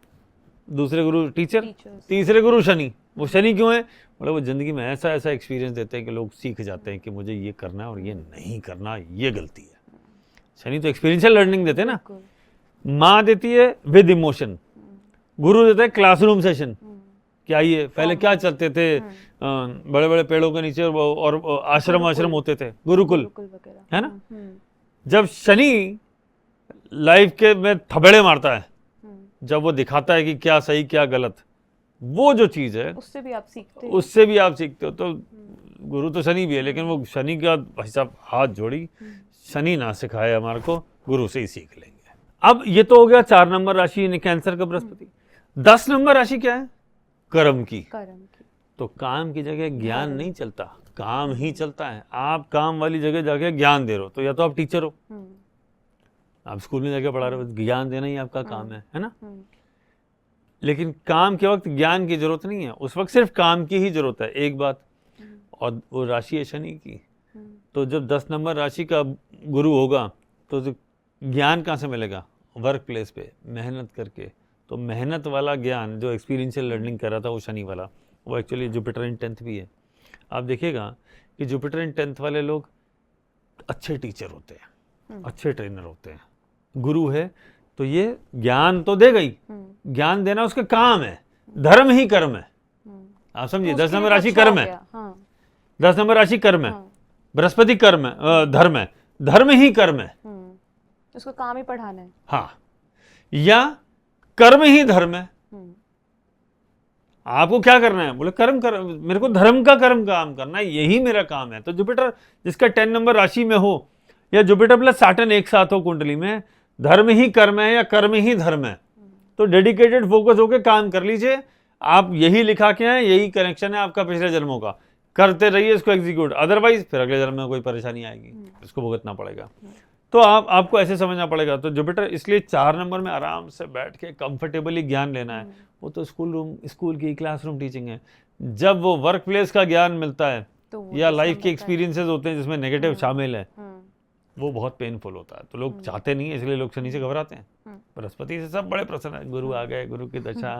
दूसरे गुरु टीचर, तीसरे गुरु शनि। वो शनि क्यों है? मतलब वो जिंदगी में ऐसा ऐसा एक्सपीरियंस देते हैं कि लोग सीख जाते हैं कि मुझे ये करना है और ये नहीं करना, ये गलती है। शनि तो एक्सपीरियंशियल लर्निंग देते हैं ना। माँ देती है विद इमोशन, गुरु देता है क्लासरूम सेशन। क्या ये पहले क्या चलते थे? बड़े बड़े पेड़ों के नीचे और आश्रम होते थे, गुरुकुल है ना। जब शनि लाइफ के में थबड़े मारता है, जब वो दिखाता है कि क्या सही क्या गलत, वो जो चीज है उससे भी आप सीखते हो। तो गुरु तो शनि भी है, लेकिन वो शनि का भाई साहब हाथ जोड़ी, शनि ना सिखाए हमारे को, गुरु से ही सीख लेंगे। अब ये तो हो गया 4 नंबर राशि यानी कैंसर का बृहस्पति। 10 नंबर राशि क्या है? कर्म की। तो काम की जगह ज्ञान नहीं चलता, काम ही चलता है। आप काम वाली जगह जाके ज्ञान दे रहे हो तो या तो आप टीचर हो, आप स्कूल में जाके पढ़ा रहे हो, ज्ञान देना ही आपका काम है ना। लेकिन काम के वक्त ज्ञान की जरूरत नहीं है, उस वक्त सिर्फ काम की ही जरूरत है। एक बात, और वो राशि है शनि की, तो जब 10 नंबर राशि का गुरु होगा तो ज्ञान कहाँ से मिलेगा? वर्क प्लेस पे मेहनत करके। तो मेहनत वाला ज्ञान जो एक्सपीरियंशियल लर्निंग कर रहा था वो शनि वाला, वो एक्चुअली जुपिटर इन 10th भी है। आप देखिएगा कि जुपिटर इन 10th वाले लोग अच्छे टीचर होते हैं, अच्छे ट्रेनर होते हैं। गुरु है तो ये ज्ञान तो देगा ही, ज्ञान देना उसका काम है, धर्म ही कर्म है। आप समझिए, 10 नंबर राशि कर्म है, 10 नंबर राशि कर्म है, बृहस्पति कर्म है, धर्म है, धर्म ही कर्म है, उसका काम ही पढ़ाना है। हाँ, या कर्म ही धर्म है। आपको क्या करना है? बोले कर्म कर, मेरे को धर्म का कर्म काम करना है, यही मेरा काम है। तो जुपिटर जिसका 10 नंबर राशि में हो या जुपिटर प्लस सैटर्न एक साथ हो कुंडली में, धर्म ही कर्म है या कर्म ही धर्म है, तो डेडिकेटेड फोकस होकर काम कर लीजिए। आप यही लिखा के हैं, यही कनेक्शन है आपका पिछले जन्मों का, करते रहिए इसको एग्जीक्यूट, अदरवाइज फिर अगले जन्म में कोई परेशानी आएगी, इसको भुगतना पड़ेगा। तो आपको ऐसे समझना पड़ेगा। तो जुपिटर इसलिए 4 नंबर में आराम से बैठ के कंफर्टेबली ज्ञान लेना है। वो तो स्कूल की क्लासरूम टीचिंग है। जब वो वर्क प्लेस का ज्ञान मिलता है तो या लाइफ के एक्सपीरियंसेस होते हैं जिसमें नेगेटिव शामिल है, वो बहुत पेनफुल होता है। तो लोग चाहते नहीं है, इसलिए लोग शनि से घबराते हैं। बृहस्पति से सब बड़े प्रसन्न है, गुरु आ गए, गुरु की दशा,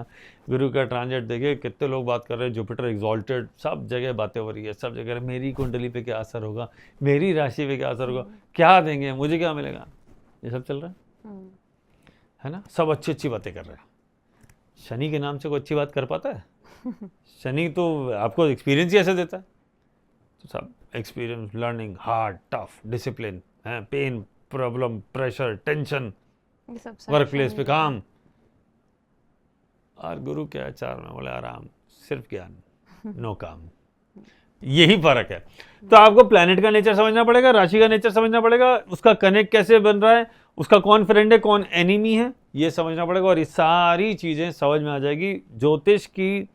गुरु का ट्रांजिट देखिए, कितने लोग बात कर रहे हैं जुपिटर एग्जॉल्टेड, सब जगह बातें हो रही है, सब जगह मेरी कुंडली पे क्या असर होगा, मेरी राशि पे क्या असर होगा, क्या देंगे मुझे, क्या मिलेगा, ये सब चल रहा है ना। सब अच्छी अच्छी बातें कर रहे हैं। शनि के नाम से कोई अच्छी बात कर पाता है? शनि तो आपको एक्सपीरियंस ही ऐसे देता है। तो सब experience, learning, hard, tough, discipline, pain, problem, pressure, tension, work place पे काम। और गुरु क्या है 4 में? बोले आराम, सिर्फ ज्ञान, नो काम। यही फर्क है। तो आपको प्लैनेट का नेचर समझना पड़ेगा, राशि का नेचर समझना पड़ेगा, उसका कनेक्ट कैसे बन रहा है, उसका कौन फ्रेंड है कौन एनिमी है, ये समझना पड़ेगा। और ये सारी चीजें समझ में आ जाएगी ज्योतिष की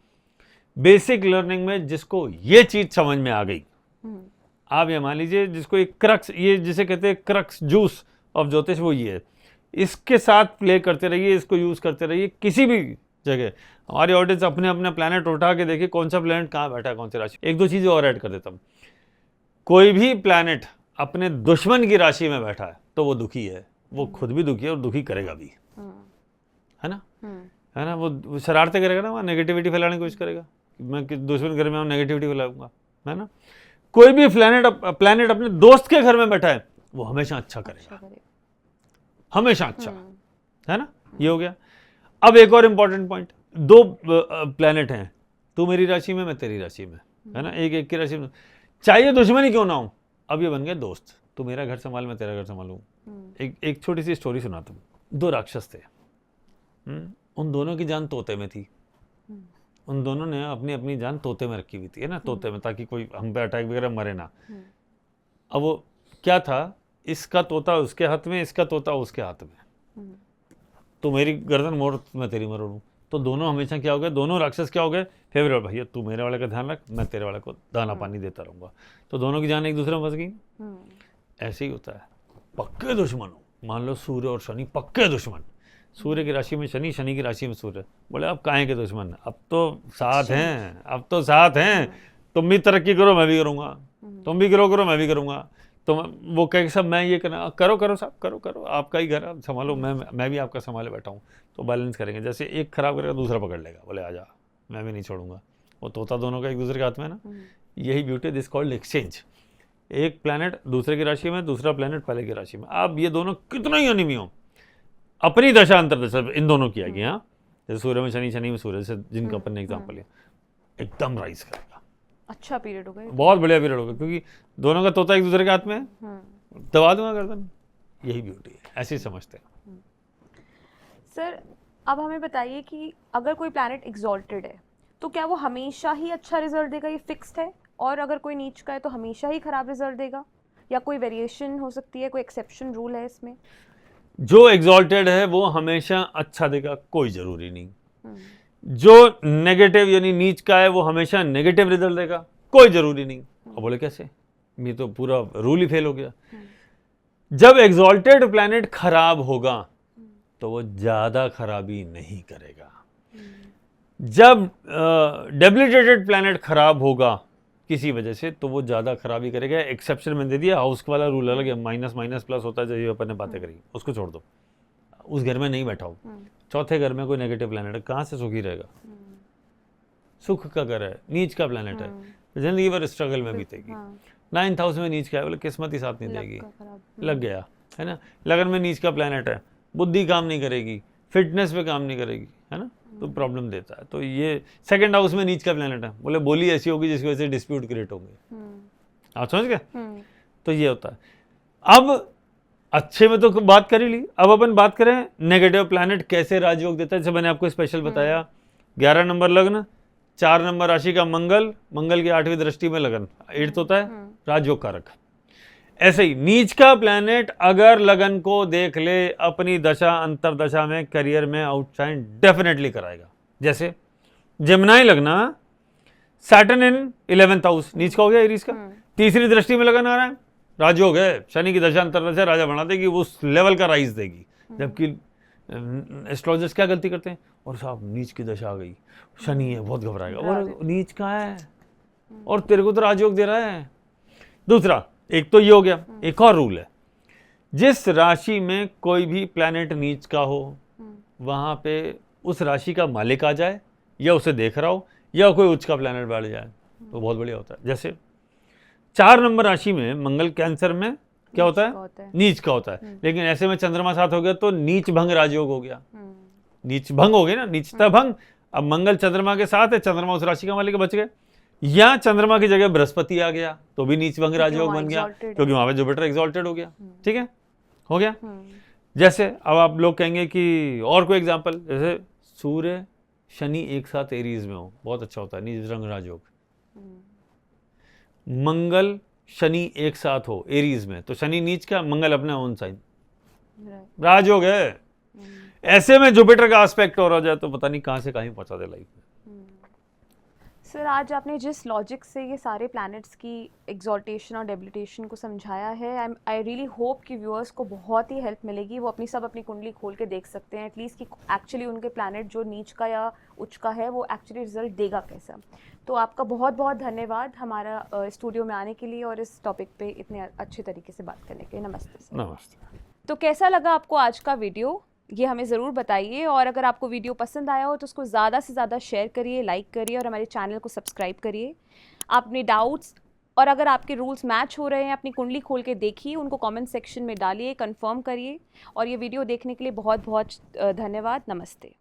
बेसिक लर्निंग में। जिसको ये चीज समझ में आ गई, आप ये मान लीजिए, जिसको एक क्रक्स, ये जिसे कहते हैं क्रक्स जूस ऑफ ज्योतिष, वो ये है। इसके साथ प्ले करते रहिए, इसको यूज करते रहिए किसी भी जगह। हमारी ऑडियंस अपने अपने प्लैनेट उठा के देखिए कौन सा प्लैनेट कहाँ बैठा है, कौन सी राशि। एक दो चीजें और ऐड कर देता हूँ, कोई भी प्लैनेट अपने दुश्मन की राशि में बैठा है तो वो दुखी है, वो खुद भी दुखी है और दुखी करेगा भी, है ना, है ना। वो शरारतें करेगा ना, वहाँ नेगेटिविटी फैलाने की कोशिश करेगा, मैं दुश्मन घर में नेगेटिविटी फैलाऊंगा, है ना। कोई भी प्लैनेट अपने दोस्त के घर में बैठा है वो हमेशा अच्छा करेगा, हमेशा अच्छा, है ना। ये हो गया। अब एक और इंपॉर्टेंट पॉइंट, 2 प्लैनेट हैं, तू मेरी राशि में, मैं तेरी राशि में, है ना, एक की राशि में, चाहे दुश्मन ही क्यों ना हो, अब ये बन गए दोस्त। तू मेरा घर संभाल, मैं तेरा घर संभालूं। एक छोटी सी स्टोरी सुनाता हूँ। 2 राक्षस थे, उन दोनों की जान तोते में थी। उन दोनों ने अपनी अपनी जान तोते में रखी हुई थी, है ना, तोते में, ताकि कोई हम पे अटैक वगैरह मरे ना। अब वो क्या था, इसका तोता उसके हाथ में, इसका तोता उसके हाथ में। तो मेरी गर्दन मोड़, मैं तेरी मरोड़ूं। तो दोनों हमेशा क्या हो गए, दोनों राक्षस क्या हो गए, फेवरेट, भैया तू मेरे वाले का ध्यान रख, मैं तेरे वाले को दाना पानी देता रहूंगा। तो दोनों की जान एक दूसरे में फंस गई। ऐसे ही होता है, पक्के दुश्मन हो, मान लो सूर्य और शनि पक्के दुश्मन, सूर्य की राशि में शनि, शनि की राशि में सूर्य। बोले अब काहे के दुश्मन, अब तो साथ हैं, अब तो साथ हैं, तुम भी तरक्की करो मैं भी करूंगा, तुम भी ग्रो करो मैं भी करूंगा। तो वो कहे सब मैं ये करना, करो साहब, करो, आपका ही घर, आप संभालो, मैं भी आपका संभाले बैठा हूँ। तो बैलेंस करेंगे, जैसे एक खराब करेगा दूसरा पकड़ लेगा, बोले आजा मैं भी नहीं छोड़ूंगा। वो तोता दोनों का एक दूसरे के हाथ में है ना। यही ब्यूटी, दिस कॉल्ड एक्सचेंज। एक प्लैनेट दूसरे की राशि में, दूसरा प्लैनेट पहले की राशि में। अब ये दोनों कितना ही एनिमी हो, अपनी दशा अंतरदशा इन दोनों की आएगी। हाँ, जैसे सूर्य में शनि, शनि में सूर्य, जैसे जिनका अपन ने एग्जाम्पल लिया, एकदम राइज करेगा। अच्छा पीरियड होगा, बहुत बढ़िया पीरियड होगा, क्योंकि दोनों का तोता एक दूसरे के हाथ में है, दबा दूंगा गर्दन। यही ब्यूटी है, ऐसे ही समझते हैं। सर अब हमें बताइए कि अगर कोई प्लैनेट एग्जॉल्टेड है तो क्या वो हमेशा ही अच्छा रिजल्ट देगा, ये फिक्स्ड है, और अगर कोई नीच का है तो हमेशा ही खराब रिजल्ट देगा, या कोई वेरिएशन हो सकती है, कोई एक्सेप्शन रूल है इसमें? जो एग्जॉल्टेड है वो हमेशा अच्छा देगा, कोई जरूरी नहीं। जो नेगेटिव यानी नीच का है वो हमेशा नेगेटिव रिजल्ट देगा, कोई जरूरी नहीं। अब बोले कैसे, ये तो पूरा रूल ही फेल हो गया। जब एग्जॉल्टेड प्लैनेट खराब होगा तो वो ज्यादा खराबी नहीं करेगा। जब डेबिलिटेटेड प्लैनेट खराब होगा किसी वजह से तो वो ज्यादा खराबी करेगा। एक्सेप्शन मैंने दे दिया, हाउस वाला रूल अलग है, माइनस माइनस प्लस होता है, जो ये अपन ने बातें करी उसको छोड़ दो। उस घर में नहीं बैठा हो, चौथे घर में कोई नेगेटिव प्लैनेट है, कहाँ से सुखी रहेगा? सुख का घर है, नीच का प्लैनेट है, जिंदगी भर स्ट्रगल में बीतेगी। 9th हाउस में नीच का है, बोले किस्मत ही साथ नहीं देगी, लग गया है ना। लगन में नीच का प्लैनेट है, बुद्धि काम नहीं करेगी, फिटनेस पे काम नहीं करेगी, है ना, तो प्रॉब्लम देता है। तो ये 2nd हाउस में नीच का प्लैनेट है, बोले बोली ऐसी होगी जिसकी वजह से डिस्प्यूट क्रिएट होंगे। आप समझ गए? तो ये होता है। अब अच्छे में तो बात कर ही ली, अब अपन बात करें नेगेटिव प्लैनेट कैसे राजयोग देता है। जैसे मैंने आपको स्पेशल बताया, 11 नंबर लग्न, 4 नंबर राशि का मंगल, मंगल की 8वीं दृष्टि में लगन, 8th होता है राजयोग कारक। ऐसे ही नीच का प्लैनेट अगर लगन को देख ले अपनी दशा अंतरदशा में करियर में आउटशाइन डेफिनेटली कराएगा। जैसे जेमिनी लगना, सैटर्न इन 11th हाउस, नीच का हो गया एरीज का, 3री दृष्टि में लगन आ रहा है, राजयोग है, शनि की दशा अंतरदशा राजा बना देगी, उस लेवल का राइज देगी। जबकि एस्ट्रोलॉजर्स क्या गलती करते हैं, और साहब नीच की दशा आ गई, शनि है, बहुत घबराएगा, और नीच का है और तेरे को तो राजयोग दे रहा है। दूसरा, एक तो ये हो गया, एक और रूल है, जिस राशि में कोई भी प्लैनेट नीच का हो वहां पे उस राशि का मालिक आ जाए या उसे देख रहा हो या कोई उच्च का प्लैनेट बैठ जाए तो बहुत बढ़िया होता है। जैसे 4 नंबर राशि में मंगल कैंसर में क्या होता है? नीच का होता है। लेकिन ऐसे में चंद्रमा साथ हो गया तो नीच भंग राजयोग हो गया। नीच भंग हो गई ना, नीचता भंग। अब मंगल चंद्रमा के साथ है, चंद्रमा उस राशि का मालिक बच गए, या चंद्रमा की जगह बृहस्पति आ गया तो भी नीच भंग राजयोग बन गया, क्योंकि वहां पे जुपिटर एग्जॉल्टेड हो गया। ठीक है, हो गया। जैसे अब आप लोग कहेंगे कि और कोई एग्जांपल, जैसे सूर्य शनि एक साथ एरीज में हो, बहुत अच्छा होता है, नीच भंग राजयोग। मंगल शनि एक साथ हो एरीज में तो शनि नीच का, मंगल अपने ओन साइन, राजयोग है। ऐसे में जुपिटर का एस्पेक्ट और हो जाए तो पता नहीं कहां से कहीं पहुंचा दे लाइफ में। सर, आज आपने जिस लॉजिक से ये सारे प्लैनेट्स की एग्जॉल्टेशन और डेबिलिटेशन को समझाया है, आई रियली होप कि व्यूअर्स को बहुत ही हेल्प मिलेगी। वो अपनी कुंडली खोल के देख सकते हैं एटलीस्ट कि एक्चुअली उनके प्लैनेट जो नीच का या उच्च का है वो एक्चुअली रिजल्ट देगा कैसा। तो आपका बहुत बहुत धन्यवाद हमारा स्टूडियो में आने के लिए और इस टॉपिक पे इतने अच्छे तरीके से बात करने के लिए। नमस्ते सर। नमस्ते। तो कैसा लगा आपको आज का वीडियो, ये हमें ज़रूर बताइए, और अगर आपको वीडियो पसंद आया हो तो उसको ज़्यादा से ज़्यादा शेयर करिए, लाइक करिए और हमारे चैनल को सब्सक्राइब करिए। आप अपने डाउट्स और अगर आपके रूल्स मैच हो रहे हैं अपनी कुंडली खोल के देखिए, उनको कमेंट सेक्शन में डालिए, कंफर्म करिए। और ये वीडियो देखने के लिए बहुत बहुत धन्यवाद। नमस्ते।